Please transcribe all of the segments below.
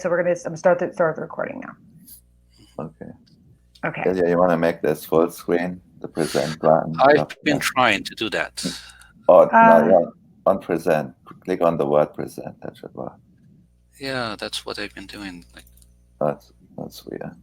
So I'm gonna start the recording now. Okay. Okay. Ilya, you want to make this full screen, the present button? I've been trying to do that. Oh, no, yeah, on present. Click on the word present. That should work. Yeah, that's what I've been doing. Like, That's weird.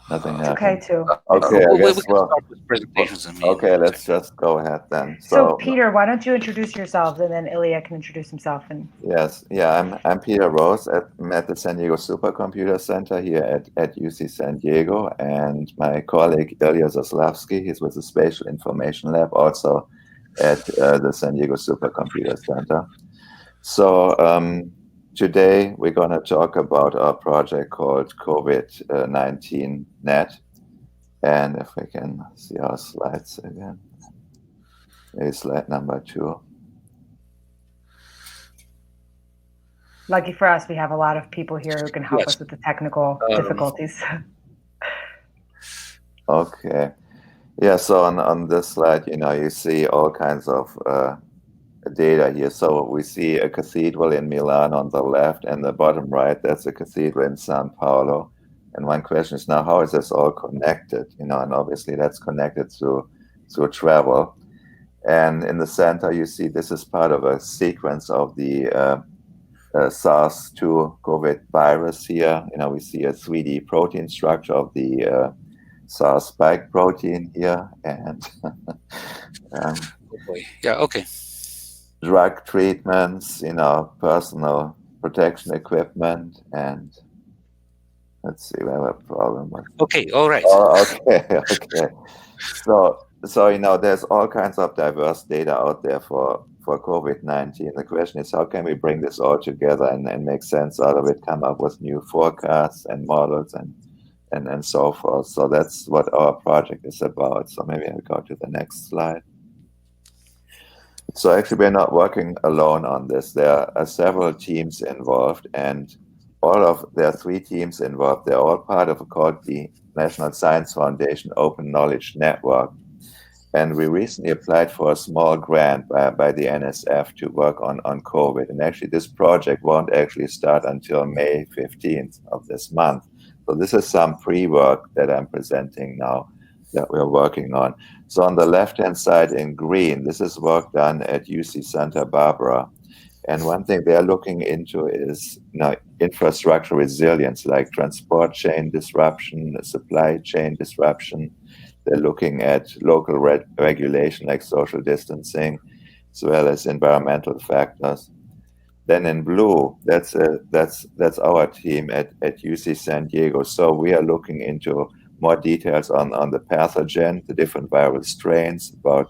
Nothing It's happened. okay too. Okay, I guess we can start with presentations. Okay, let's just go ahead then. So Peter, why don't you introduce yourselves, and then Ilya can introduce himself. And yes, yeah, I'm Peter Rose. I'm at the San Diego Supercomputer Center here at UC San Diego, and my colleague Ilya Zaslavsky, he's with the Spatial Information Lab, also at the San Diego Supercomputer Center. So today we're going to talk about our project called COVID-19 Net. And if we can see our slides again, maybe slide number 2. Lucky for us, we have a lot of people here who can help us with the technical difficulties. Okay. Yeah, so on this slide, you see all kinds of data here. So we see a cathedral in Milan on the left, and the bottom right, that's a cathedral in Sao Paulo. And one question is now, how is this all connected? And obviously that's connected through travel. And in the center, you see this is part of a sequence of the SARS-2 COVID virus here. We see a 3D protein structure of the SARS spike protein here, and yeah, okay. Drug treatments, personal protection equipment, and let's see, we have a problem with. Okay, all right. Oh, okay. So there's all kinds of diverse data out there for COVID-19. The question is, how can we bring this all together and make sense out of it, come up with new forecasts and models and so forth. So that's what our project is about. So maybe I'll go to the next slide. So actually, we're not working alone on this. There are several teams involved, and there are 3 teams involved. They're all part of called the National Science Foundation Open Knowledge Network. And we recently applied for a small grant by the NSF to work on COVID. And actually, this project won't actually start until May 15th of this month. So this is some pre-work that I'm presenting now that we're working on. So on the left-hand side in green, this is work done at UC Santa Barbara. And one thing they're looking into is infrastructure resilience, like transport chain disruption, supply chain disruption. They're looking at local regulation, like social distancing, as well as environmental factors. Then in blue, that's our team at UC San Diego. So we are looking into more details on the pathogen, the different viral strains, about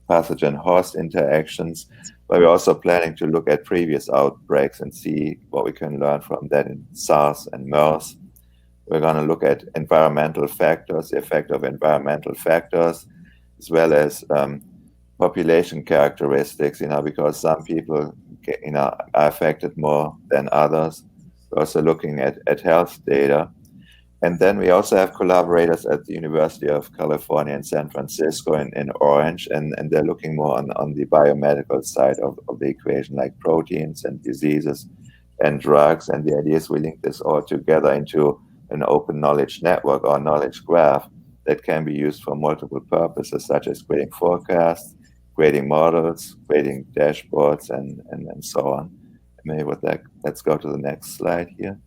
pathogen-host interactions. But we're also planning to look at previous outbreaks and see what we can learn from that in SARS and MERS. We're going to look at environmental factors, the effect of environmental factors, as well as population characteristics, because some people are affected more than others. We're also looking at health data. And then we also have collaborators at the University of California in San Francisco in Orange, and they're looking more on the biomedical side of the equation, like proteins and diseases and drugs. And the idea is we link this all together into an open knowledge network or knowledge graph that can be used for multiple purposes, such as creating forecasts, creating models, creating dashboards, and so on. Maybe with that, let's go to the next slide here.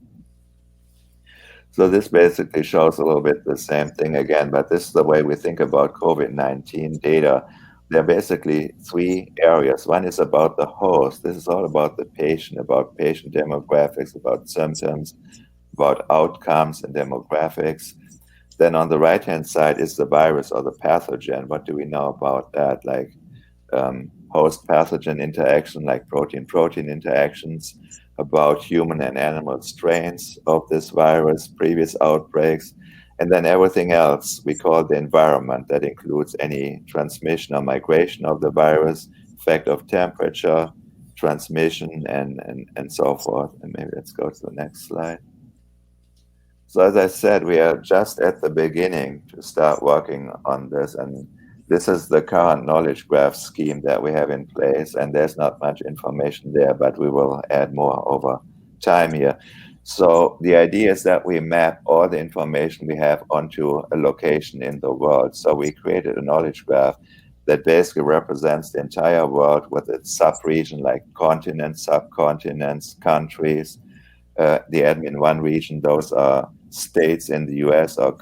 So this basically shows a little bit the same thing again, but this is the way we think about COVID-19 data. There are basically 3 areas. One is about the host. This is all about the patient, about patient demographics, about symptoms, about outcomes and demographics. Then on the right-hand side is the virus or the pathogen. What do we know about that? Like host-pathogen interaction, like protein-protein interactions, about human and animal strains of this virus, previous outbreaks, and then everything else we call the environment. That includes any transmission or migration of the virus, effect of temperature, transmission, and so forth. And maybe let's go to the next slide. So as I said, we are just at the beginning to start working on this, and this is the current knowledge graph scheme that we have in place, and there's not much information there, but we will add more over time here. So the idea is that we map all the information we have onto a location in the world. So we created a knowledge graph that basically represents the entire world with its sub-region, like continents, subcontinents, countries. The admin 1 region, those are states in the US or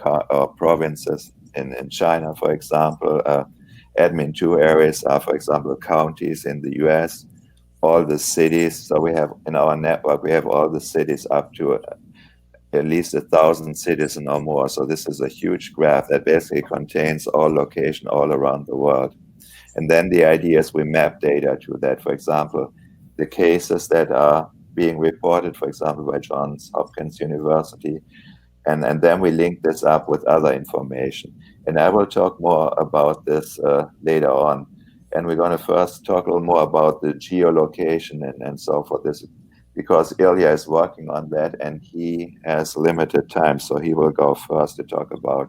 provinces in China, for example. Admin 2 areas are, for example, counties in the US. All the cities, so we have in our network, we have all the cities up to at least 1,000 cities or more. So this is a huge graph that basically contains all location all around the world. And then the idea is we map data to that. For example, the cases that are being reported, for example, by Johns Hopkins University, and then we link this up with other information. And I will talk more about this later on. And we're going to first talk a little more about the geolocation and so forth, this, because Ilya is working on that and he has limited time. So he will go first to talk about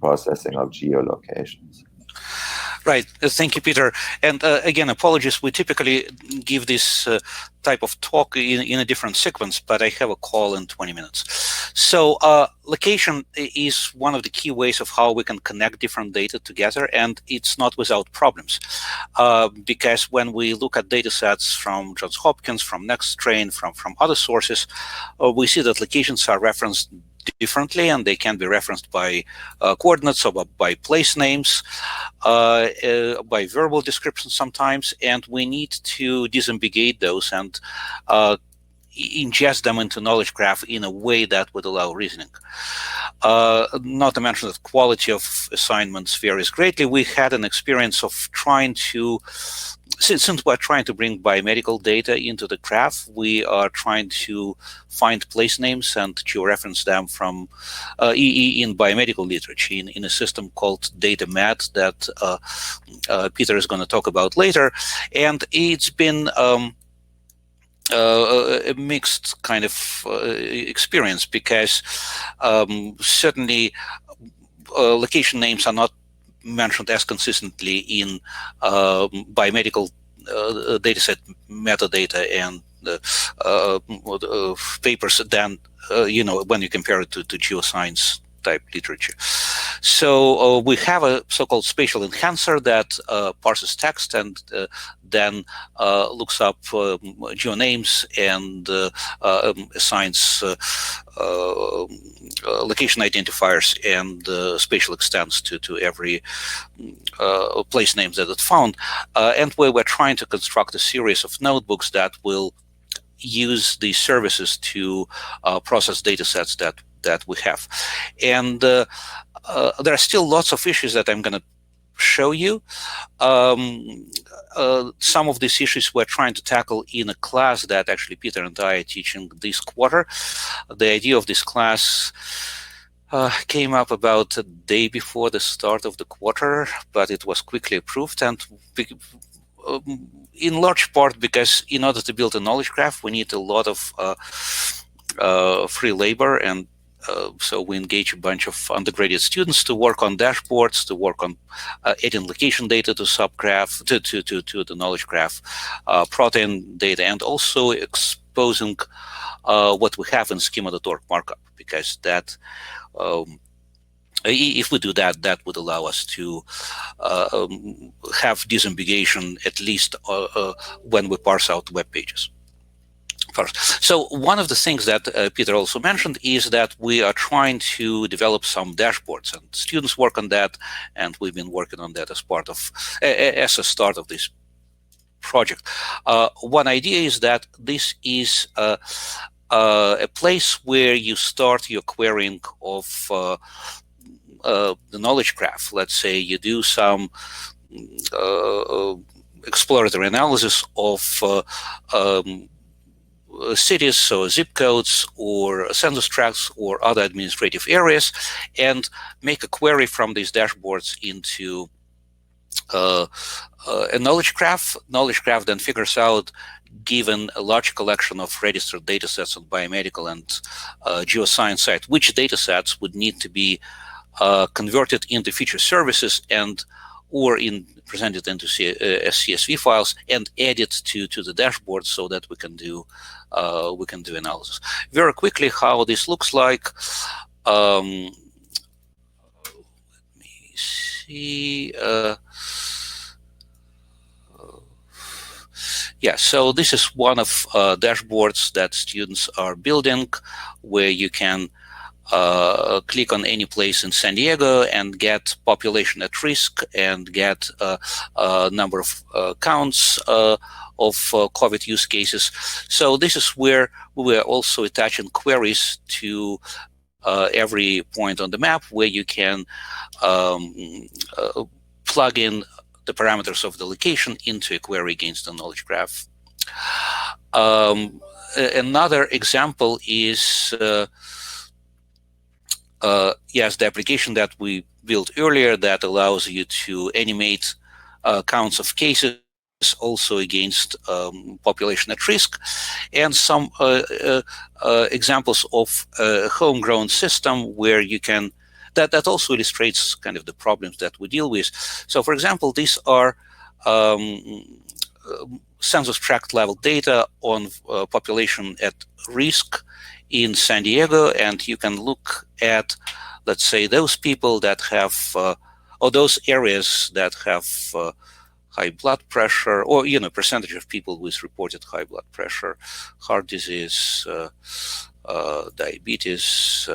processing of geolocations. Right. Thank you, Peter. And again, apologies. We typically give this type of talk in a different sequence, but I have a call in 20 minutes. So location is one of the key ways of how we can connect different data together, and it's not without problems. Because when we look at data sets from Johns Hopkins, from NextTrain, from other sources, we see that locations are referenced differently, and they can be referenced by coordinates or by place names, by verbal descriptions sometimes, and we need to disambiguate those and ingest them into knowledge graph in a way that would allow reasoning. Not to mention that quality of assignments varies greatly. We had an experience of trying to, since we're trying to bring biomedical data into the graph, we are trying to find place names and georeference them from in biomedical literature in a system called DataMed that Peter is going to talk about later. And it's been a mixed kind of experience, because certainly location names are not mentioned as consistently in biomedical dataset metadata and papers than when you compare it to geoscience type literature. So we have a so-called spatial enhancer that parses text and then looks up geonames and assigns location identifiers and spatial extents to every place names that it found. And we were trying to construct a series of notebooks that will use these services to process data sets that we have. And there are still lots of issues that I'm going to show you. Some of these issues we're trying to tackle in a class that actually Peter and I are teaching this quarter. The idea of this class came up about a day before the start of the quarter, but it was quickly approved, and in large part because in order to build a knowledge graph, we need a lot of free labor, and so we engage a bunch of undergraduate students to work on dashboards, to work on adding location data to subgraph, to the knowledge graph, protein data, and also exposing what we have in schema.org markup, because that, if we do that, that would allow us to have disambiguation, at least when we parse out web pages. First. So one of the things that Peter also mentioned is that we are trying to develop some dashboards, and students work on that, and we've been working on that as part of, as a start of this project. One idea is that this is a place where you start your querying of the knowledge graph. Let's say you do some exploratory analysis of cities, so zip codes or census tracts or other administrative areas, and make a query from these dashboards into a knowledge graph. Knowledge graph then figures out, given a large collection of registered data sets on biomedical and geoscience side, which data sets would need to be converted into feature services, and or presented into as CSV files and add it to the dashboard so that we can do analysis. Very quickly, how this looks like. Let me see. Yeah, so this is one of dashboards that students are building, where you can click on any place in San Diego and get population at risk and get a number of counts of COVID use cases. So this is where we were also attaching queries to every point on the map, where you can plug in the parameters of the location into a query against the knowledge graph. Another example is yes, the application that we built earlier that allows you to animate counts of cases also against population at risk, and some examples of a homegrown system where you can, that also illustrates kind of the problems that we deal with. So for example, these are census tract level data on population at risk in San Diego, and you can look at, let's say, those people that have, or those areas that have high blood pressure, or percentage of people with reported high blood pressure, heart disease, diabetes,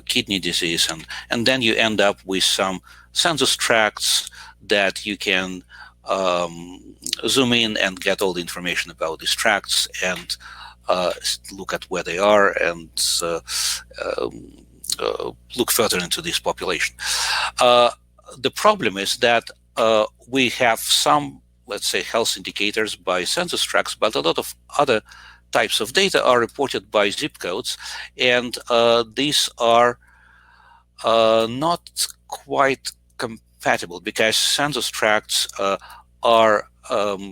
kidney disease, and then you end up with some census tracts that you can zoom in and get all the information about these tracts and look at where they are and look further into this population. The problem is that we have some, let's say, health indicators by census tracts, but a lot of other types of data are reported by zip codes, and these are not quite compatible because census tracts are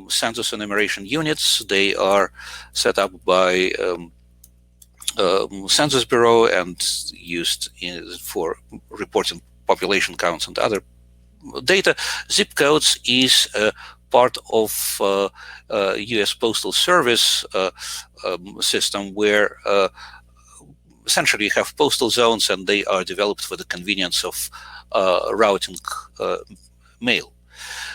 census enumeration units. They are set up by Census Bureau and used for reporting population counts and other data. Zip codes is part of U.S. Postal Service system, where essentially you have postal zones, and they are developed for the convenience of routing mail.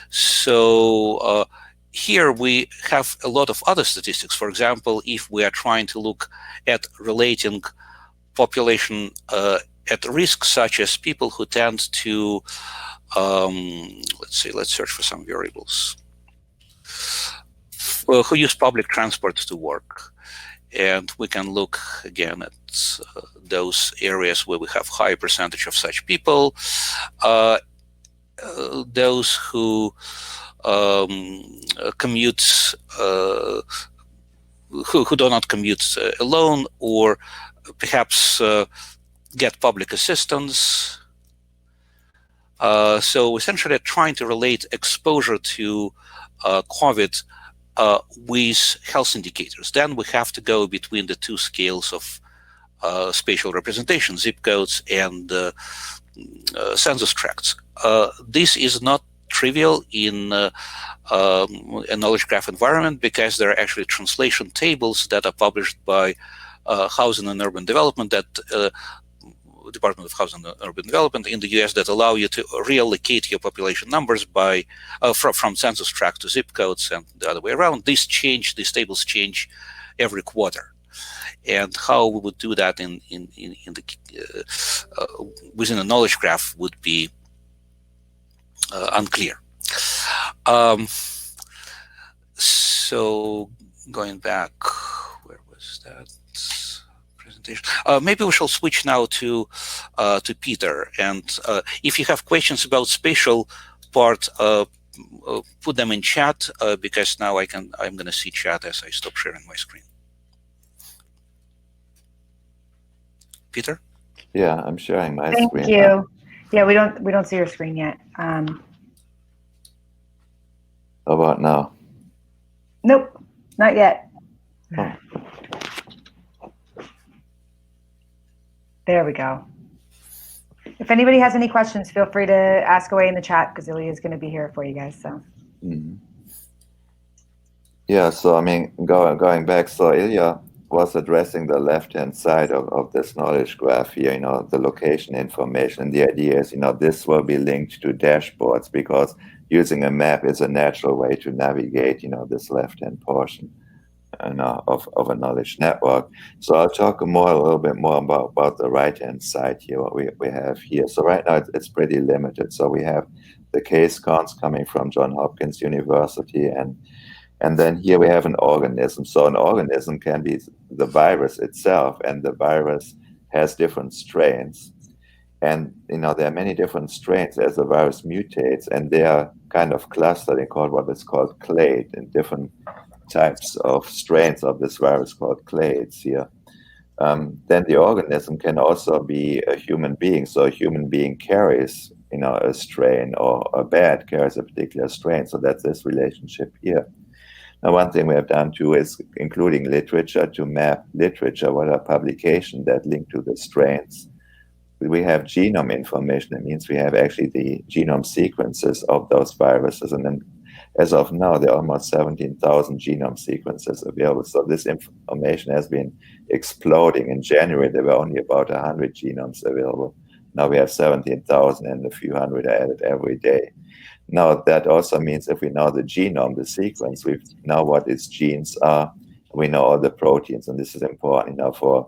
So here we have a lot of other statistics. For example, if we are trying to look at relating population at risk, such as people who tend to, let's search for some variables, who use public transport to work. And we can look again at those areas where we have high percentage of such people. Those who commute, who do not commute alone, or perhaps get public assistance. So essentially trying to relate exposure to COVID with health indicators. Then we have to go between the two scales of spatial representation, zip codes and census tracts. This is not trivial in a knowledge graph environment, because there are actually translation tables that are published by Housing and Urban Development, that Department of Housing and Urban Development in the US, that allow you to reallocate your population numbers by from census tract to zip codes and the other way around. These tables change every quarter, and how we would do that in the within a knowledge graph would be unclear. So going back, where was that presentation? Maybe we shall switch now to Peter, and if you have questions about spatial part, put them in chat, because now I'm going to see chat as I stop sharing my screen. Peter? Yeah, I'm sharing my screen. Thank you. Yeah, we don't see your screen yet. How about now? Nope, not yet. Oh. There we go. If anybody has any questions, feel free to ask away in the chat because Ilya is going to be here for you guys. So. Yeah, so I mean, going back, so Ilya was addressing the left-hand side of this knowledge graph here, the location information. The idea is, this will be linked to dashboards because using a map is a natural way to navigate, this left-hand portion of a knowledge network. So I'll talk a little bit more about the right-hand side here, what we have here. So right now it's pretty limited. So we have the case counts coming from Johns Hopkins University, and then here we have an organism. So an organism can be the virus itself, and the virus has different strains. And, there are many different strains as the virus mutates, and they are kind of clustered in what is called clade, in different types of strains of this virus called clades here. Then the organism can also be a human being. So a human being carries, a strain, or a bat carries a particular strain. So that's this relationship here. Now, one thing we have done too is including literature to map literature, what are publications that link to the strains. We have genome information. That means we have actually the genome sequences of those viruses. And then as of now, there are almost 17,000 genome sequences available. So this information has been exploding. In January, there were only about 100 genomes available. Now we have 17,000 and a few hundred added every day. Now, that also means if we know the genome, the sequence, we know what its genes are, we know all the proteins, and this is important for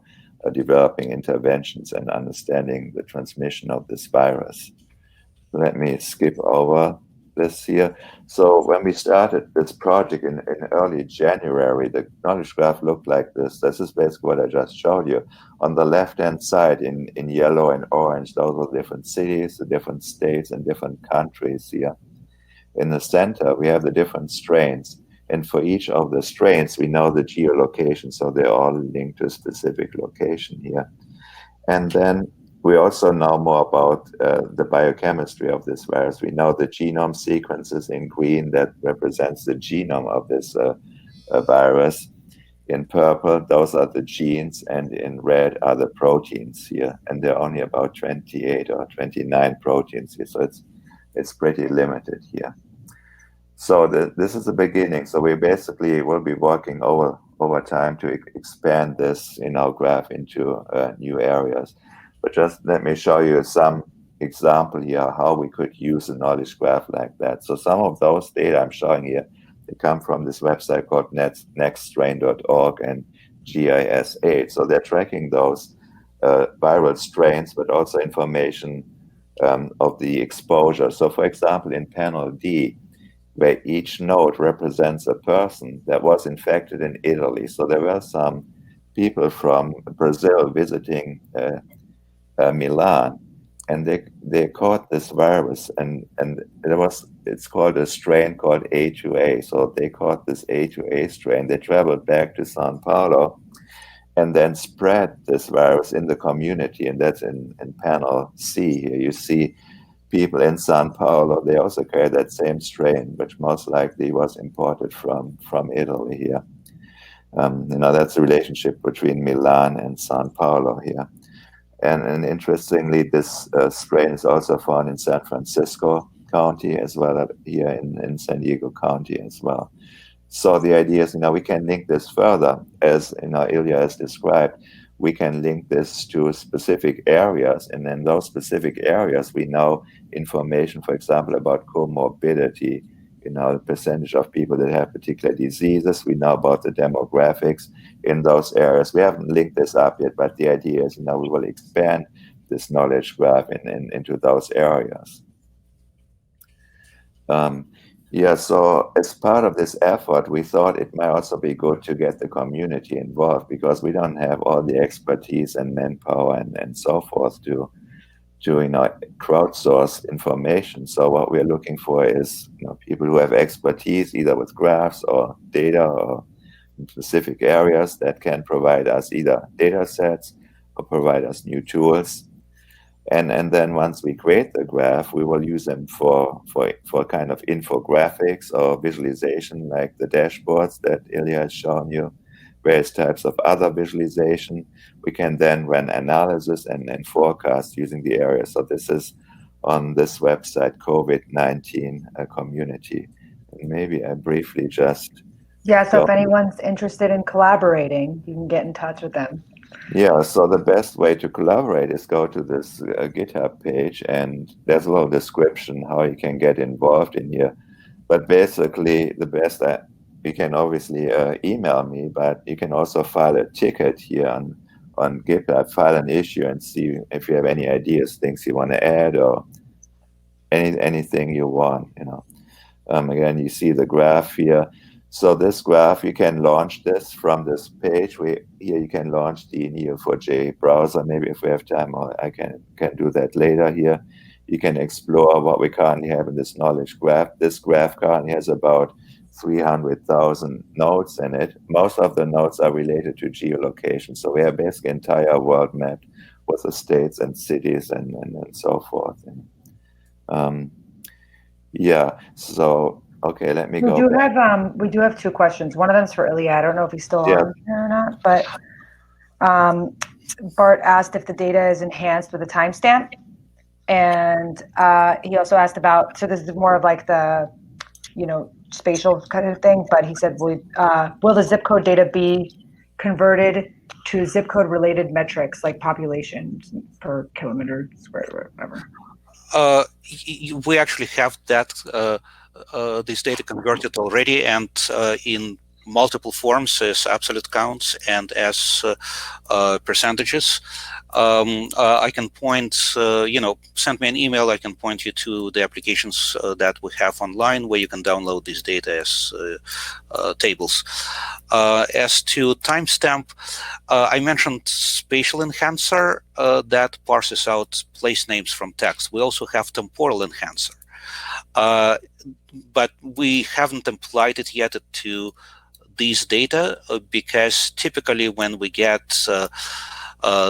developing interventions and understanding the transmission of this virus. Let me skip over this here. So when we started this project in early January, the knowledge graph looked like this. This is basically what I just showed you. On the left-hand side in yellow and orange, those are different cities, the different states, and different countries here. In the center, we have the different strains. And for each of the strains, we know the geolocation, so they're all linked to a specific location here. And then we also know more about the biochemistry of this virus. We know the genome sequences in green that represents the genome of this virus. In purple, those are the genes, and in red are the proteins here. And there are only about 28 or 29 proteins here, so it's pretty limited here. So this is the beginning. So we basically will be working over time to expand this in our graph into new areas. But just let me show you some example here how we could use a knowledge graph like that. So some of those data I'm showing here, they come from this website called nextstrain.org and GIS8. So they're tracking those viral strains, but also information of the exposure. So for example, in panel D, where each node represents a person that was infected in Italy. So there were some people from Brazil visiting Milan, and they caught this virus, and it's called a strain called A2A. So they caught this A2A strain. They traveled back to Sao Paulo and then spread this virus in the community, and that's in panel C here. You see people in Sao Paulo, they also carry that same strain, which most likely was imported from Italy here. That's the relationship between Milan and Sao Paulo here. And interestingly, this strain is also found in San Francisco County as well as here in San Diego County as well. So the idea is, we can link this further, as Ilya has described. We can link this to specific areas, and in those specific areas, we know information, for example, about comorbidity, the percentage of people that have particular diseases. We know about the demographics in those areas. We haven't linked this up yet, but the idea is, we will expand this knowledge graph into those areas. So as part of this effort, we thought it might also be good to get the community involved, because we don't have all the expertise and manpower and so forth to crowdsource information. So what we're looking for is people who have expertise either with graphs or data or in specific areas that can provide us either data sets or provide us new tools. And then once we create the graph, we will use them for kind of infographics or visualization, like the dashboards that Ilya has shown you. various types of other visualization. We can then run analysis and forecast using the area. So this is on this website, COVID-19 community. And maybe I briefly just... Yeah, so if anyone's interested in collaborating, you can get in touch with them. Yeah, so the best way to collaborate is go to this GitHub page, and there's a little description how you can get involved in here. But basically, the best, you can obviously email me, but you can also file a ticket here on GitHub, file an issue, and see if you have any ideas, things you want to add, or anything you want. Again, you see the graph here. So this graph, you can launch this from this page. Here you can launch the Neo4j browser. Maybe if we have time, I can do that later here. You can explore what we currently have in this knowledge graph. This graph currently has about 300,000 nodes in it. Most of the nodes are related to geolocation. So we have basically entire world mapped with the states and cities and so forth. Yeah, so... Okay, let me go. We do have two questions. One of them is for Ilya. I don't know if he's still on here or not, but Bart asked if the data is enhanced with a timestamp, and he also asked about. So this is more of like the, spatial kind of thing. But he said, will the zip code data be converted to zip code related metrics like population per kilometer squared or whatever? We actually have that. This data converted already, and in multiple forms as absolute counts and as percentages. I can point, send me an email. I can point you to the applications that we have online where you can download this data as tables. As to timestamp, I mentioned spatial enhancer that parses out place names from text. We also have temporal enhancer. But we haven't applied it yet to these data because typically when we get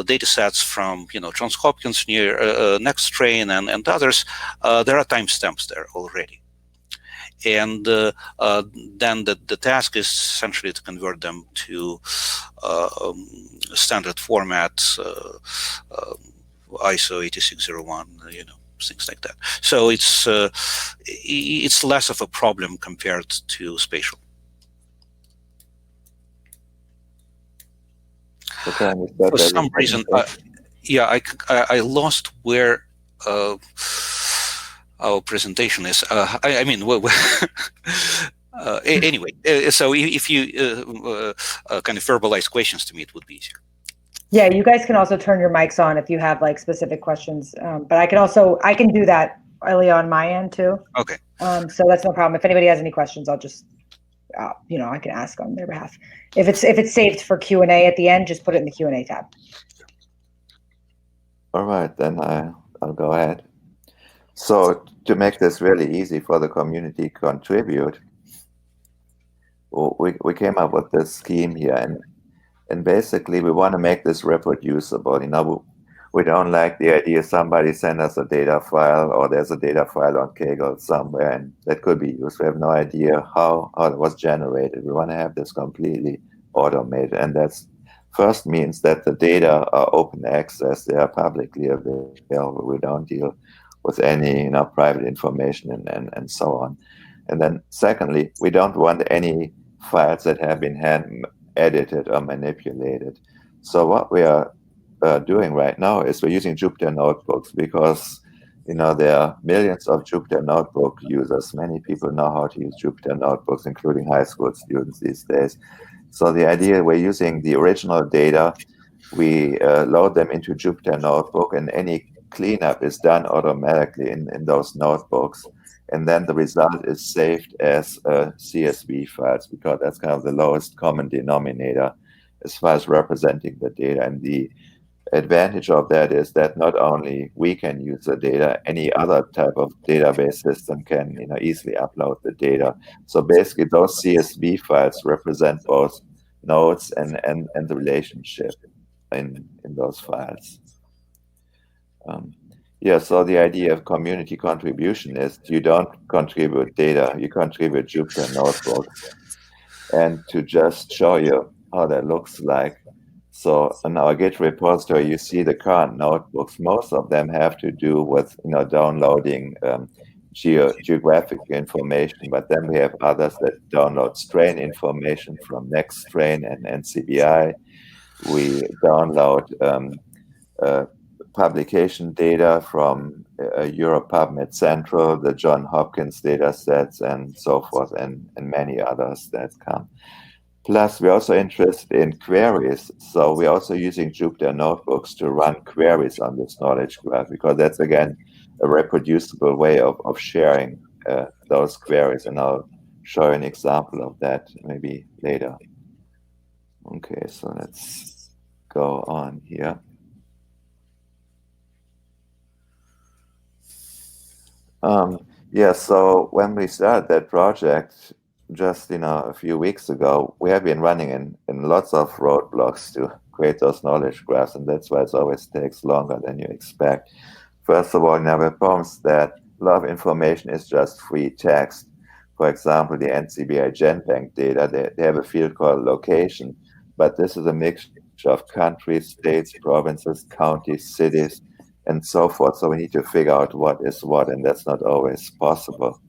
data sets from Johns Hopkins, Next Train, and others, there are timestamps there already. And then the task is essentially to convert them to standard format, ISO 8601, things like that. So it's less of a problem compared to spatial. Okay, for some reason, I lost where our presentation is. Anyway, so if you kind of verbalize questions to me, it would be easier. Yeah, you guys can also turn your mics on if you have like specific questions. But I can do that early on my end too. Okay. So that's no problem. If anybody has any questions, I'll just, I can ask on their behalf. If it's saved for Q&A at the end, just put it in the Q&A tab. All right, then I'll go ahead. So to make this really easy for the community to contribute, we came up with this scheme here, and basically we want to make this reproducible. We don't like the idea somebody send us a data file or there's a data file on Kaggle somewhere and that could be used. We have no idea how it was generated. We want to have this completely automated, and that's first means that the data are open access. They are publicly available. We don't deal with any private information and so on. And then secondly, we don't want any files that have been hand edited or manipulated. So what we are doing right now is we're using Jupyter notebooks because there are millions of Jupyter notebook users. Many people know how to use Jupyter notebooks, including high school students these days. So the idea, we're using the original data, we load them into Jupyter notebook, and any cleanup is done automatically in those notebooks. And then the result is saved as CSV files because that's kind of the lowest common denominator as far as representing the data. And the advantage of that is that not only we can use the data, any other type of database system can easily upload the data. So basically those CSV files represent both nodes and the relationship in those files. So the idea of community contribution is you don't contribute data, you contribute Jupyter notebooks. And to just show you how that looks like. So in our Git repository, you see the current notebooks. Most of them have to do with downloading geographic information, but then we have others that download strain information from NextStrain and NCBI. We download publication data from Europe PubMed Central, the Johns Hopkins data sets, and so forth, and many others that come. Plus, we're also interested in queries. So we're also using Jupyter Notebooks to run queries on this knowledge graph, because that's, again, a reproducible way of sharing those queries. And I'll show an example of that maybe later. Okay, so let's go on here. Yeah, so when we started that project just a few weeks ago, we have been running in lots of roadblocks to create those knowledge graphs, and that's why it always takes longer than you expect. First of all, we have problems that a lot of information is just free text. For example, the NCBI GenBank data, they have a field called location, but this is a mixture of countries, states, provinces, counties, cities, and so forth. So we need to figure out what is what, and that's not always possible.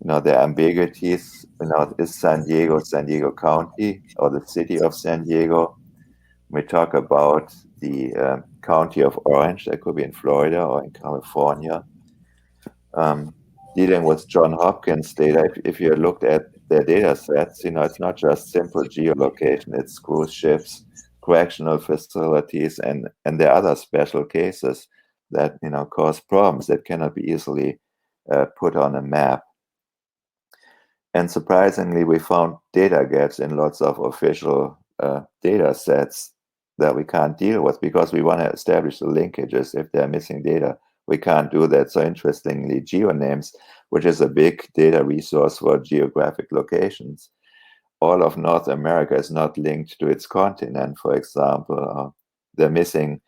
There are ambiguities. Is San Diego County or the city of San Diego? We talk about the county of Orange, that could be in Florida or in California. Dealing with Johns Hopkins data, if you looked at their data sets, it's not just simple geolocation, it's cruise ships, correctional facilities, and there are other special cases that cause problems that cannot be easily put on a map. And surprisingly, we found data gaps in lots of official data sets that we can't deal with, because we want to establish the linkages. If they're missing data, we can't do that. So interestingly, GeoNames, which is a big data resource for geographic locations, all of North America is not linked to its continent, for example. They're missing.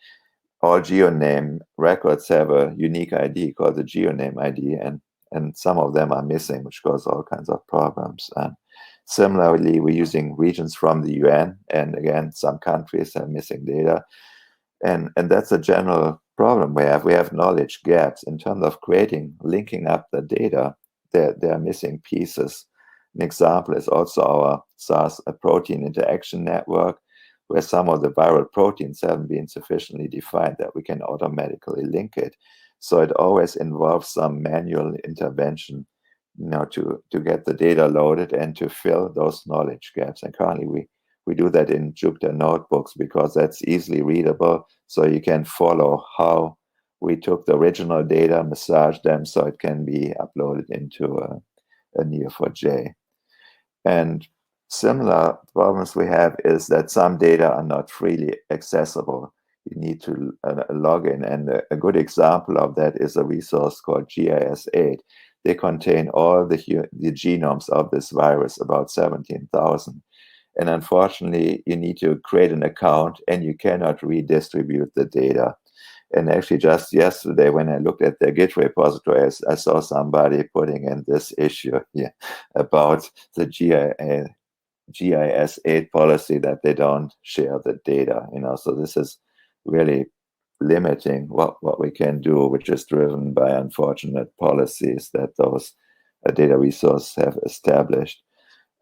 All GeoName records have a unique ID called the GeoName ID, and some of them are missing, which cause all kinds of problems. And similarly, we're using regions from the UN, and again, some countries are missing data. And that's a general problem we have. We have knowledge gaps in terms of linking up the data. There are missing pieces. An example is also our SARS protein interaction network, where some of the viral proteins haven't been sufficiently defined that we can automatically link it. So it always involves some manual intervention, to get the data loaded and to fill those knowledge gaps. And currently we do that in Jupyter Notebooks, because that's easily readable. So you can follow how we took the original data, massaged them so it can be uploaded into a Neo4j. And similar problems we have is that some data are not freely accessible. You need to log in. And a good example of that is a resource called GIS8. They contain all the genomes of this virus, about 17,000. And unfortunately, you need to create an account, and you cannot redistribute the data. And actually, just yesterday, when I looked at their Git repository, I saw somebody putting in this issue here about the GIS8 policy, that they don't share the data. So this is really limiting what we can do, which is driven by unfortunate policies that those data resources have established.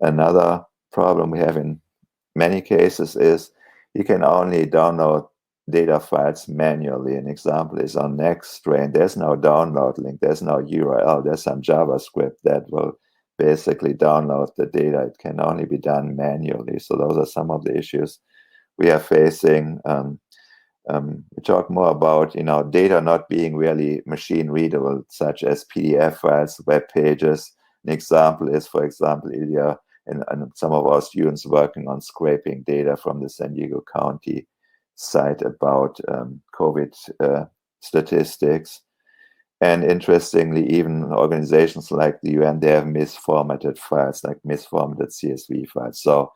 Another problem we have in many cases is you can only download data files manually. An example is on NextStrain. There's no download link, there's no URL, there's some JavaScript that will basically download the data. It can only be done manually. So those are some of the issues we are facing. We talk more about data not being really machine readable, such as PDF files, web pages. An example is, for example, Ilya and some of our students working on scraping data from the San Diego County site about COVID statistics. And interestingly, even organizations like the UN, they have misformatted files, like misformatted CSV files. So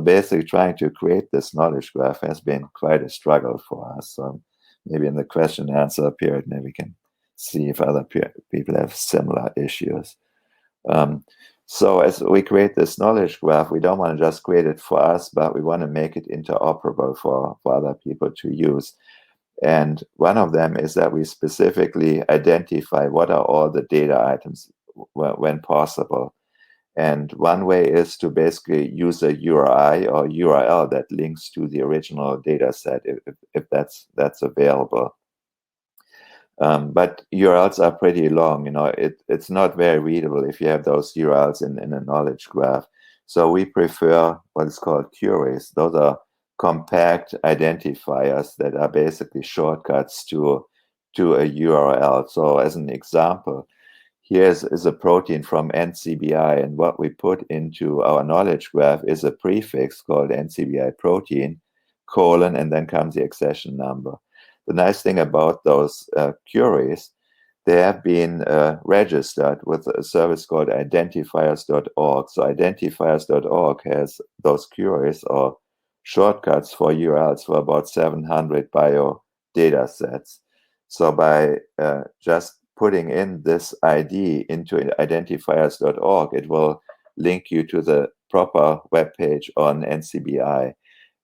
basically trying to create this knowledge graph has been quite a struggle for us. So maybe in the question and answer period, maybe we can see if other people have similar issues. So as we create this knowledge graph, we don't want to just create it for us, but we want to make it interoperable for other people to use. And one of them is that we specifically identify what are all the data items when possible. And one way is to basically use a URI or URL that links to the original data set if that's available. But URLs are pretty long. It's not very readable if you have those URLs in a knowledge graph. So we prefer what is called queries. Those are compact identifiers that are basically shortcuts to a URL. So as an example, here is a protein from NCBI, and what we put into our knowledge graph is a prefix called NCBI protein, colon, and then comes the accession number. The nice thing about those queries, they have been registered with a service called identifiers.org. So identifiers.org has those queries or shortcuts for URLs for about 700 bio data sets. So by just putting in this ID into identifiers.org, it will link you to the proper web page on NCBI.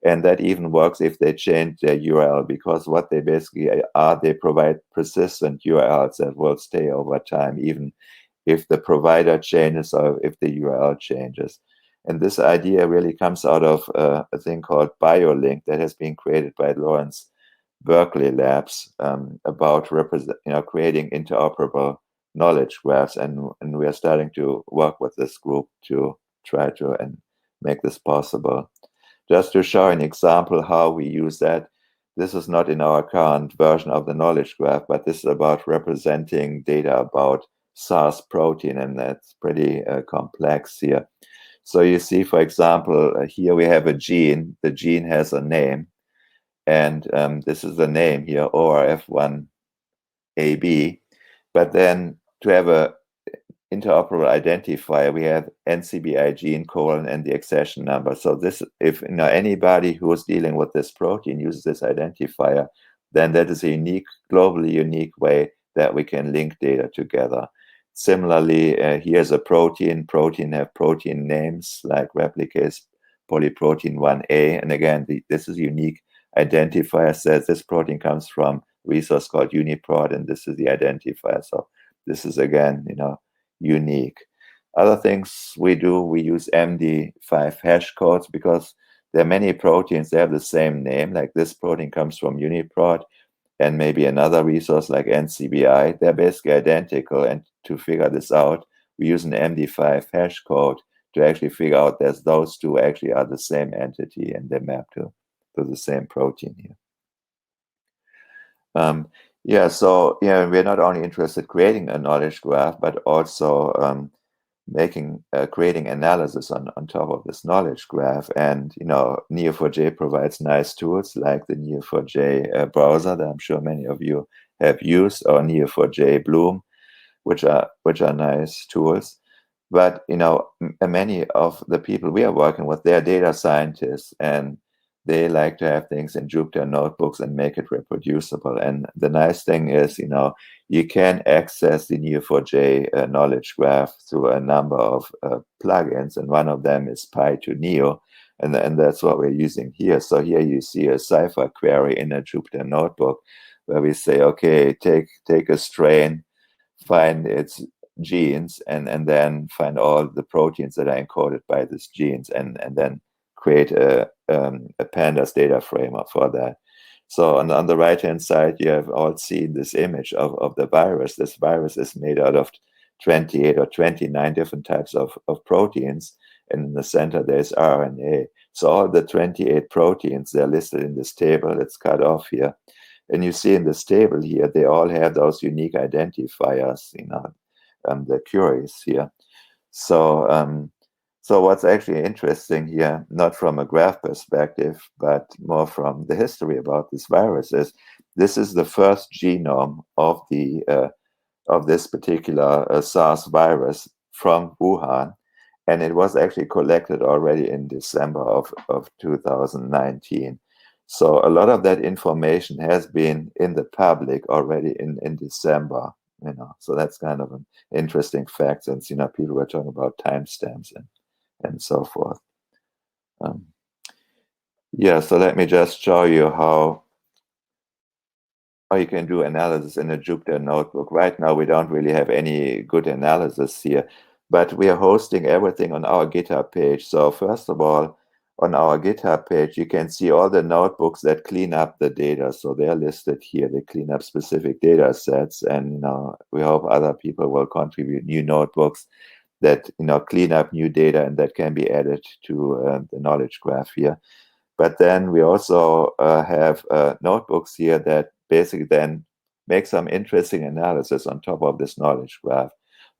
And that even works if they change their URL, because what they basically are, they provide persistent URLs that will stay over time, even if the provider changes or if the URL changes. And this idea really comes out of a thing called BioLink that has been created by Lawrence Berkeley Labs about creating interoperable knowledge graphs, and we are starting to work with this group to try to and make this possible. Just to show an example how we use that, this is not in our current version of the knowledge graph, but this is about representing data about SARS protein, and that's pretty complex here. So you see, for example, here we have a gene. The gene has a name, and this is the name here, ORF1AB. But then to have a interoperable identifier, we have NCBI gene colon and the accession number. So this, if anybody who is dealing with this protein uses this identifier, then that is a globally unique way that we can link data together. Similarly, here's a protein. Protein have protein names like replicase polyprotein 1A. And again, this is unique identifier, says this protein comes from resource called UniProt, and this is the identifier. So this is again, unique. Other things we do, we use MD5 hash codes because there are many proteins, they have the same name, like this protein comes from UniProt and maybe another resource like NCBI. They're basically identical, and to figure this out, we use an MD5 hash code to actually figure out that those two actually are the same entity and they map to the same protein here. So we're not only interested in creating a knowledge graph, but also creating analysis on top of this knowledge graph. And Neo4j provides nice tools like the Neo4j browser that I'm sure many of you have used, or Neo4j Bloom, which are nice tools. But many of the people we are working with, they're data scientists, and they like to have things in Jupyter notebooks and make it reproducible. And the nice thing is, you can access the Neo4j knowledge graph through a number of plugins, and one of them is Pi2Neo, and that's what we're using here. So here you see a Cypher query in a Jupyter notebook where we say, okay, take a strain, find its genes, and then find all the proteins that are encoded by these genes, and then create a pandas data frame for that. So on the right-hand side, you have all seen this image of the virus. This virus is made out of 28 or 29 different types of proteins, and in the center there's RNA. So all the 28 proteins, they're listed in this table. It's cut off here. And you see in this table here, they all have those unique identifiers, the queries here. So what's actually interesting here, not from a graph perspective, but more from the history about this virus, is this is the first genome of this particular SARS virus from Wuhan, and it was actually collected already in December of 2019. So a lot of that information has been in the public already in December So that's kind of an interesting fact, since people were talking about timestamps and so forth. Yeah, so let me just show you how you can do analysis in a Jupyter notebook. Right now, we don't really have any good analysis here, but we are hosting everything on our GitHub page. So first of all, on our GitHub page, you can see all the notebooks that clean up the data. So they're listed here. They clean up specific data sets, and we hope other people will contribute new notebooks that clean up new data and that can be added to the knowledge graph here. But then we also have notebooks here that basically then make some interesting analysis on top of this knowledge graph.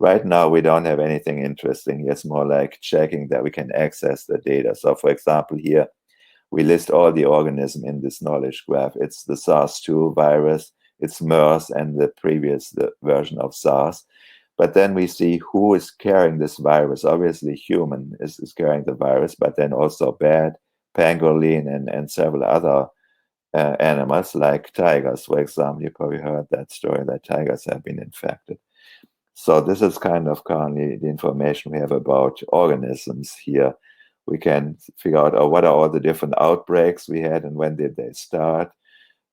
Right now, we don't have anything interesting. It's more like checking that we can access the data. So for example, here, we list all the organisms in this knowledge graph. It's the SARS-2 virus, it's MERS, and the previous version of SARS. But then we see who is carrying this virus. Obviously, human is carrying the virus, but then also bat, pangolin, and several other animals like tigers, for example. You probably heard that story that tigers have been infected. So this is kind of currently the information we have about organisms here. We can figure out what are all the different outbreaks we had and when did they start.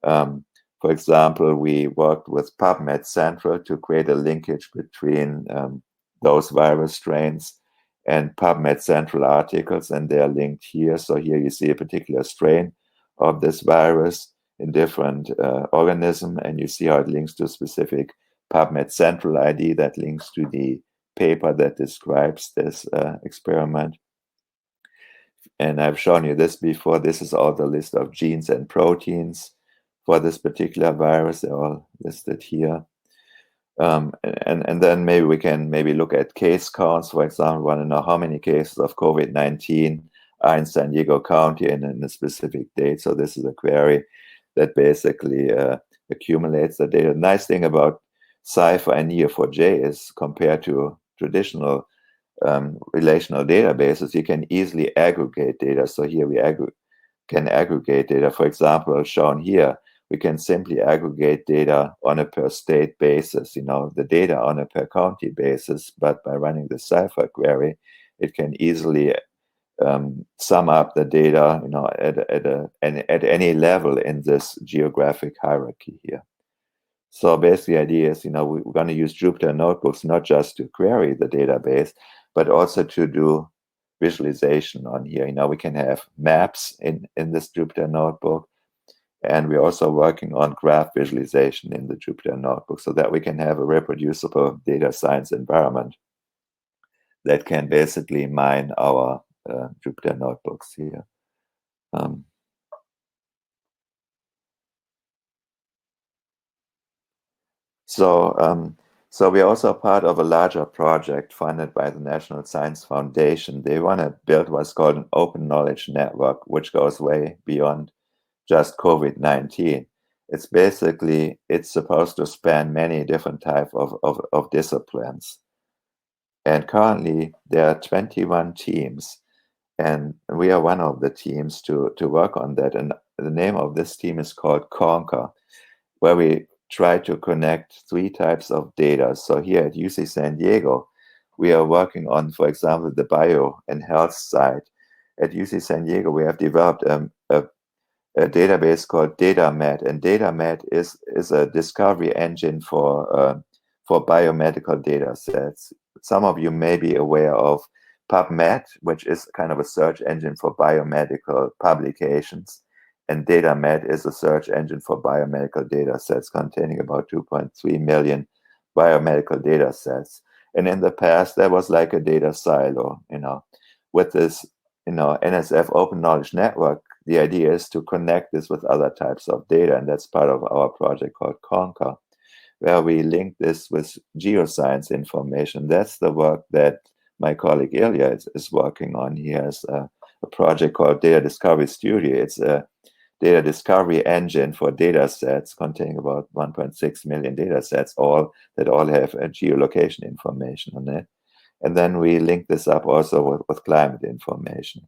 For example, we worked with PubMed Central to create a linkage between those virus strains and PubMed Central articles, and they are linked here. So here you see a particular strain of this virus in different organism, and you see how it links to a specific PubMed Central ID that links to the paper that describes this experiment. And I've shown you this before. This is all the list of genes and proteins for this particular virus. They're all listed here. And then maybe we can look at case counts. For example, we want to know how many cases of COVID-19 are in San Diego County in a specific date. So this is a query that basically accumulates the data. The nice thing about Cypher and Neo4j is, compared to traditional relational databases, you can easily aggregate data. So here we can aggregate data. For example, shown here, we can simply aggregate data on a per state basis, the data on a per county basis, but by running the Cypher query, it can easily sum up the data, at any level in this geographic hierarchy here. So basically the idea is, we're going to use Jupyter notebooks not just to query the database, but also to do visualization on here. We can have maps in this Jupyter notebook, and we're also working on graph visualization in the Jupyter notebook so that we can have a reproducible data science environment that can basically mine our Jupyter notebooks here. So we're also part of a larger project funded by the National Science Foundation. They want to build what's called an open knowledge network, which goes way beyond just COVID-19. It's supposed to span many different types of disciplines. And currently there are 21 teams, and we are one of the teams to work on that. And the name of this team is called Conquer, where we try to connect 3 types of data. So here at UC San Diego, we are working on, for example, the bio and health side. At UC San Diego, we have developed a database called DataMed, and DataMed is a discovery engine for biomedical data sets. Some of you may be aware of PubMed, which is kind of a search engine for biomedical publications. And DataMed is a search engine for biomedical data sets containing about 2.3 million biomedical data sets. And in the past, there was like a data silo, with this, NSF Open Knowledge Network. The idea is to connect this with other types of data. And that's part of our project called Conquer, where we link this with geoscience information. That's the work that my colleague Ilya is working on. He has a project called Data Discovery Studio. It's a data discovery engine for data sets containing about 1.6 million data sets, that all have a geolocation information on it. And then we link this up also with climate information.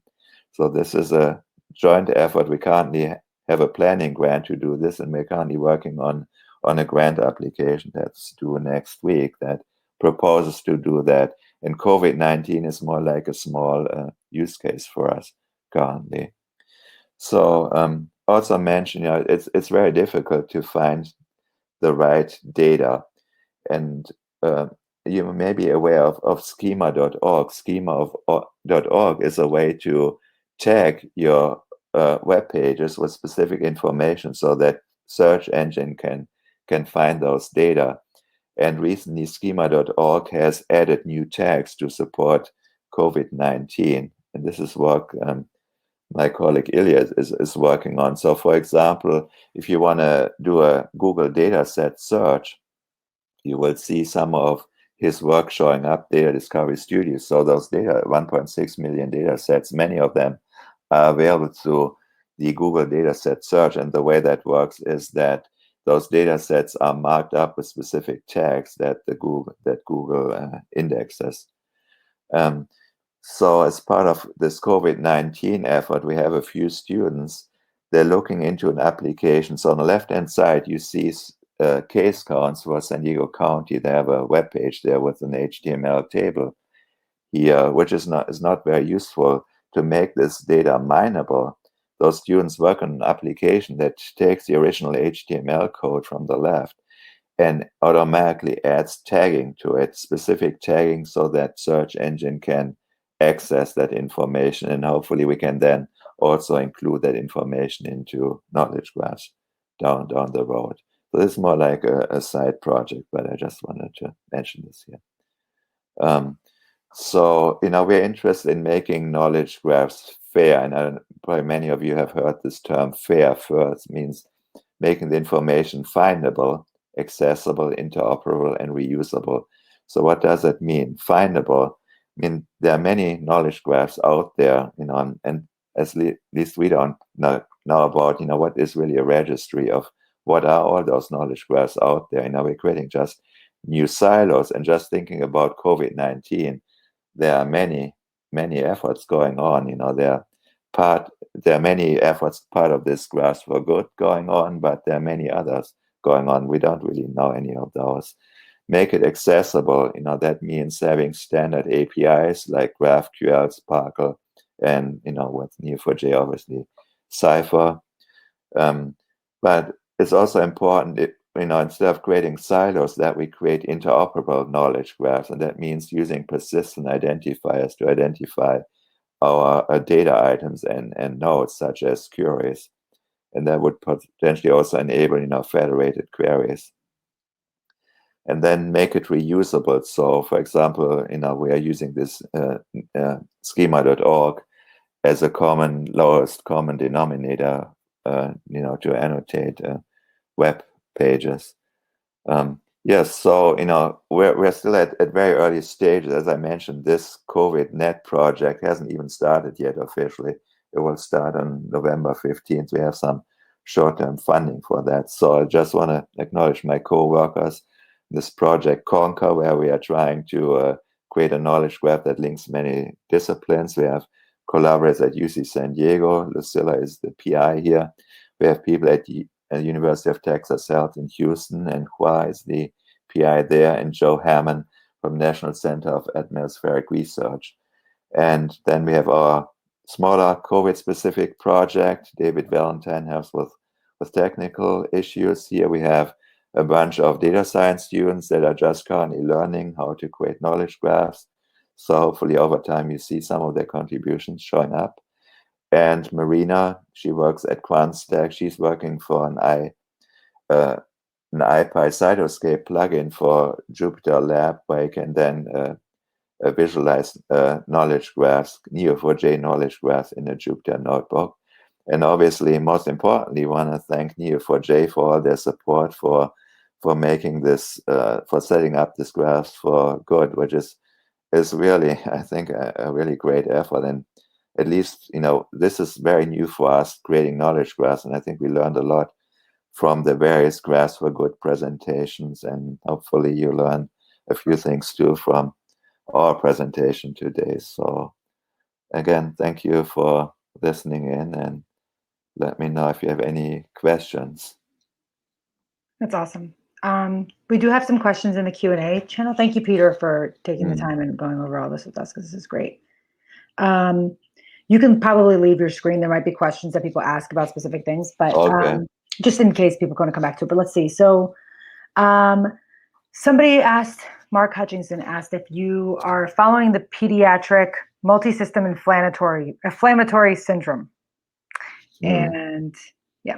So this is a joint effort. We currently have a planning grant to do this, and we're currently working on on a grant application that's due next week that proposes to do that. And COVID-19 is more like a small use case for us currently. So also mention, it's very difficult to find the right data. And you may be aware of schema.org. Schema.org is a way to tag your web pages with specific information so that search engine can find those data. And recently, schema.org has added new tags to support COVID-19. And this is work my colleague Ilya is working on. So for example, if you want to do a Google dataset search, you will see some of his work showing up, Data Discovery Studio. So those 1.6 million data sets, many of them are available through the Google dataset search. And the way that works is that those data sets are marked up with specific tags that Google indexes. So as part of this COVID-19 effort, we have a few students. They're looking into an application. So on the left-hand side, you see case counts for San Diego County. They have a web page there with an HTML table here, which is not very useful to make this data mineable. Those students work on an application that takes the original HTML code from the left and automatically adds tagging to it, specific tagging, so that search engine can access that information, and hopefully we can then also include that information into knowledge graphs down the road. So this is more like a side project, but I just wanted to mention this here. So we're interested in making knowledge graphs fair, and probably many of you have heard this term fair first. Means making the information findable, accessible, interoperable, and reusable. So what does it mean? Findable. I mean, there are many knowledge graphs out there, and at least we don't know about, what is really a registry of what are all those knowledge graphs out there. We're creating just new silos, and just thinking about COVID-19, there are many efforts going on. There are many efforts part of this Graphs4Good going on, but there are many others going on. We don't really know any of those. Make it accessible, that means having standard APIs like GraphQL, Sparkle, and with Neo4j, obviously Cypher. But it's also important, instead of creating silos, that we create interoperable knowledge graphs, and that means using persistent identifiers to identify our data items and nodes, such as queries, and that would potentially also enable federated queries. And then make it reusable. So, for example, we are using this schema.org as a lowest common denominator, to annotate web pages. Yes, so we're still at very early stages. As I mentioned, this COVID-Net project hasn't even started yet officially. It will start on November 15th. We have some short-term funding for that. So I just want to acknowledge my co-workers. This project Conquer, where we are trying to create a knowledge graph that links many disciplines. We have collaborators at UC San Diego. Lucilla is the PI here. We have people at the University of Texas Health in Houston, and Hua is the PI there, and Joe Hammond from National Center of Atmospheric Research. And then we have our smaller COVID-specific project. David Valentine helps with technical issues. Here we have a bunch of data science students that are just currently learning how to create knowledge graphs. So hopefully over time you see some of their contributions showing up. And Marina, she works at QuantStack. She's working for an IPy Cytoscape plugin for Jupyter Lab, where you can then visualize knowledge graphs, Neo4j knowledge graphs in a Jupyter notebook. And obviously, most importantly, want to thank Neo4j for all their support for making this, for setting up this Graphs4Good, which is really, I think, a really great effort. And at least, this is very new for us, creating knowledge graphs. And I think we learned a lot from the various Graphs4Good presentations. And hopefully you learn a few things too from our presentation today. So again, thank you for listening in, and let me know if you have any questions. That's awesome. We do have some questions in the Q&A channel. Thank you, Peter, for taking the time and going over all this with us, because this is great. You can probably leave your screen. There might be questions that people ask about specific things, but just in case people are going to come back to it. But let's see. So somebody asked, Mark Hutchinson asked, if you are following the pediatric multi-system inflammatory syndrome. And yeah,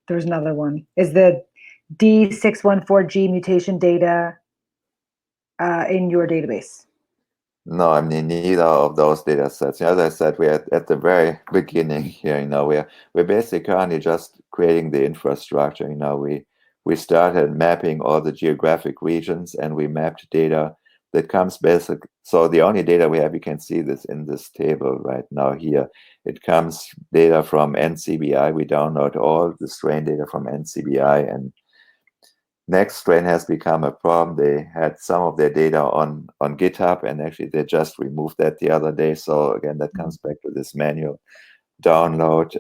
there's another one. Is the D614G mutation data in your database? No, I mean, neither of those data sets. As I said, we're at the very beginning here. We're basically currently just creating the infrastructure. We started mapping all the geographic regions, and we mapped data that comes basic. So the only data we have, you can see this in this table right now here. It comes data from NCBI. We download all the strain data from NCBI, and Next Strain has become a problem. They had some of their data on GitHub, and actually they just removed that the other day. So again, that comes back to this manual download.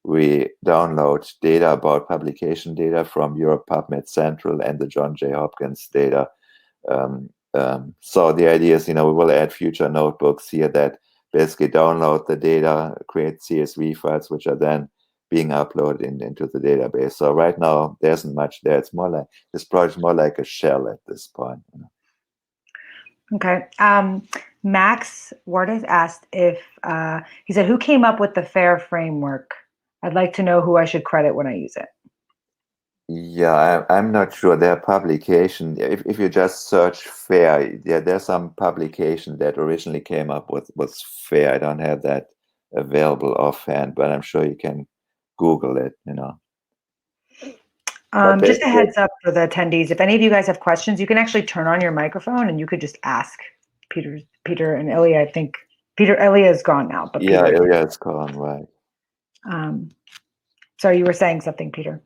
We download data about publication data from Europe PubMed Central and the John J. Hopkins data. So the idea is, we will add future notebooks here that basically download the data, create CSV files, which are then being uploaded into the database. So right now there isn't much there. It's more like this project, more like a shell at this point. Okay. Max Wardes asked if he said, "Who came up with the FAIR framework? I'd like to know who I should credit when I use it." Yeah, I'm not sure. Their publication, if you just search FAIR, there's some publication that originally came up with FAIR. I don't have that available offhand, but I'm sure you can Google it, Just a heads up for the attendees. If any of you guys have questions, you can actually turn on your microphone and you could just ask Peter and Ilya. I think Ilya is gone now, but yeah, Ilya is gone, right? Sorry, you were saying something, Peter.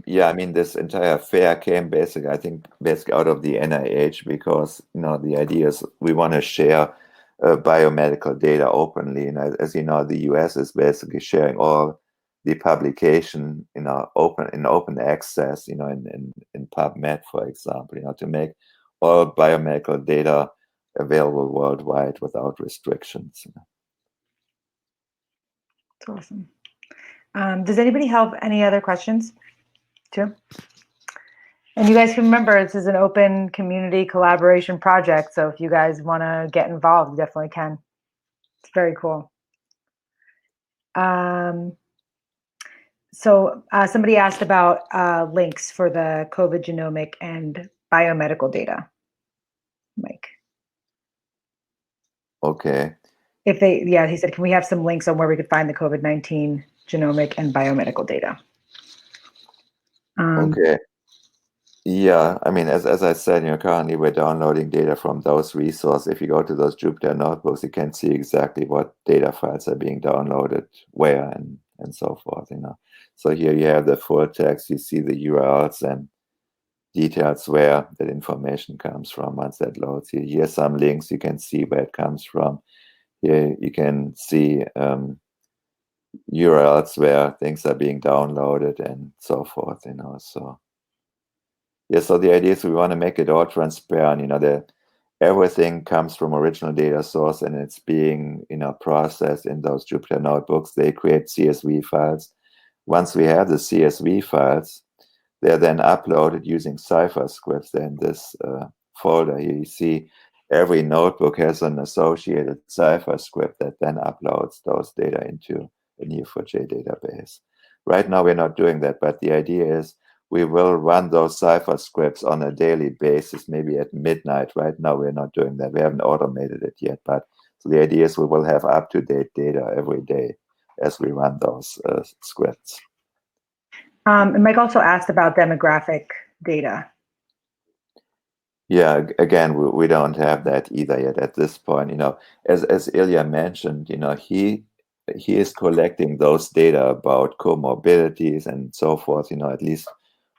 Yeah, I mean, this entire FAIR came basically out of the NIH, because the idea is we want to share biomedical data openly, and as you know, the US is basically sharing all the publication open access, in PubMed, for example, to make all biomedical data available worldwide without restrictions. That's awesome. Does anybody have any other questions too? And you guys can remember, this is an open community collaboration project, so if you guys want to get involved, you definitely can. It's very cool. So somebody asked about links for the COVID genomic and biomedical data. Mike. Okay. He said, can we have some links on where we could find the COVID-19 genomic and biomedical data? Okay. Yeah, I mean, as I said, currently we're downloading data from those resources. If you go to those Jupyter notebooks, you can see exactly what data files are being downloaded, where, and so forth. So here you have the full text. You see the URLs and details where that information comes from once that loads. Here's some links. You can see where it comes from. Here you can see URLs where things are being downloaded and so forth. So. Yeah, so the idea is we want to make it all transparent, that everything comes from original data source and it's being, processed in those Jupyter notebooks. They create CSV files. Once we have the CSV files, they're then uploaded using Cypher scripts. They're in this folder here. You see every notebook has an associated Cypher script that then uploads those data into a Neo4j database. Right now, we're not doing that, but the idea is we will run those Cypher scripts on a daily basis, maybe at midnight. Right now, we're not doing that. We haven't automated it yet. But so the idea is we will have up-to-date data every day as we run those scripts. And Mike also asked about demographic data. Yeah, again, we don't have that either yet at this point. As Ilya mentioned, he is collecting those data about comorbidities and so forth, at least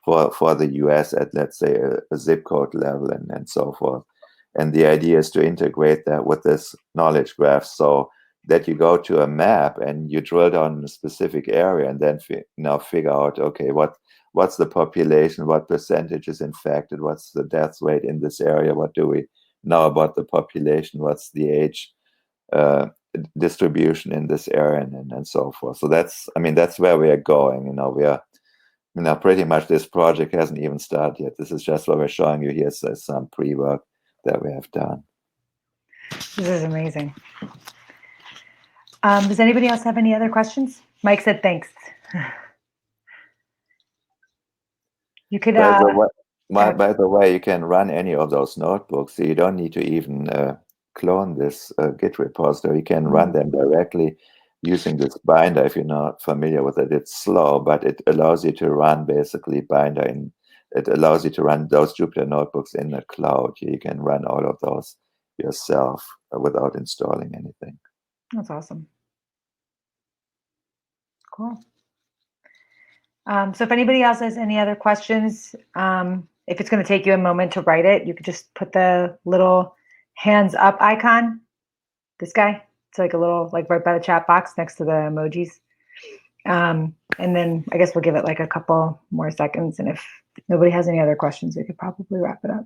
for the US at, let's say, a zip code level and so forth. And the idea is to integrate that with this knowledge graph. So that you go to a map and you drill down in a specific area and then now figure out, okay, what's the population, what percentage is infected, what's the death rate in this area, what do we know about the population, what's the age distribution in this area, and so forth. So that's where we are going. We are, pretty much this project hasn't even started yet. This is just what we're showing you here. So some pre-work that we have done. This is amazing. Does anybody else have any other questions? Mike said thanks. You could. By the way, you can run any of those notebooks. So you don't need to even clone this Git repository. You can run them directly using this binder. If you're not familiar with it, it's slow, but it allows you to run basically binder in. It allows you to run those Jupyter notebooks in the cloud. You can run all of those yourself without installing anything. That's awesome. Cool. So if anybody else has any other questions, if it's going to take you a moment to write it, you could just put the little hands up icon. This guy. It's like a little, like right by the chat box next to the emojis. And then I guess we'll give it like a couple more seconds. And if nobody has any other questions, we could probably wrap it up.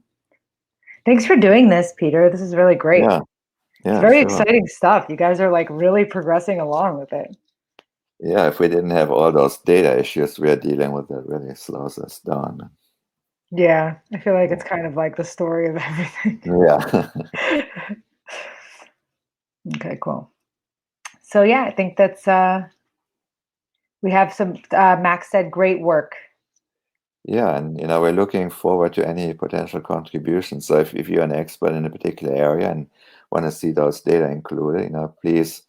Thanks for doing this, Peter. This is really great. Yeah, it's very exciting stuff. You guys are like really progressing along with it. Yeah, if we didn't have all those data issues we're dealing with, that really slows us down. Yeah, I feel like it's kind of like the story of everything. Yeah. Okay, cool. So yeah, I think that's, we have some, Max said, great work. Yeah, and we're looking forward to any potential contributions. So if you're an expert in a particular area and want to see those data included, please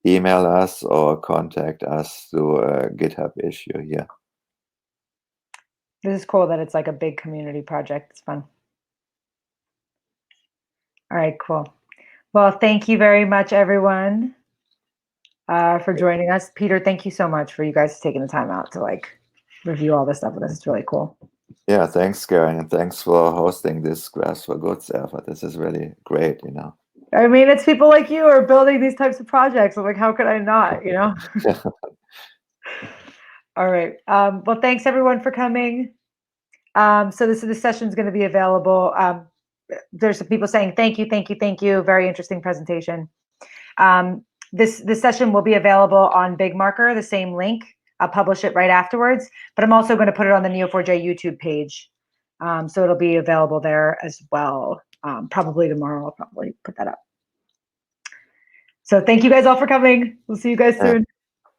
email us or contact us through a GitHub issue here. This is cool that it's like a big community project. It's fun. All right, cool. Well, thank you very much, everyone, for joining us. Peter, thank you so much for you guys taking the time out to like review all this stuff with us. It's really cool. Yeah, thanks, Karen, and thanks for hosting this Graphs4Good effort. This is really great, I mean, it's people like you who are building these types of projects. I'm like, how could I not, All right. Well, thanks everyone for coming. So this session is going to be available. There's some people saying thank you, thank you, thank you. Very interesting presentation. This session will be available on BigMarker, the same link. I'll publish it right afterwards, but I'm also going to put it on the Neo4j YouTube page. So it'll be available there as well. Probably tomorrow, I'll probably put that up. So thank you guys all for coming. We'll see you guys soon.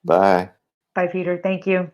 Bye. Bye, Peter. Thank you.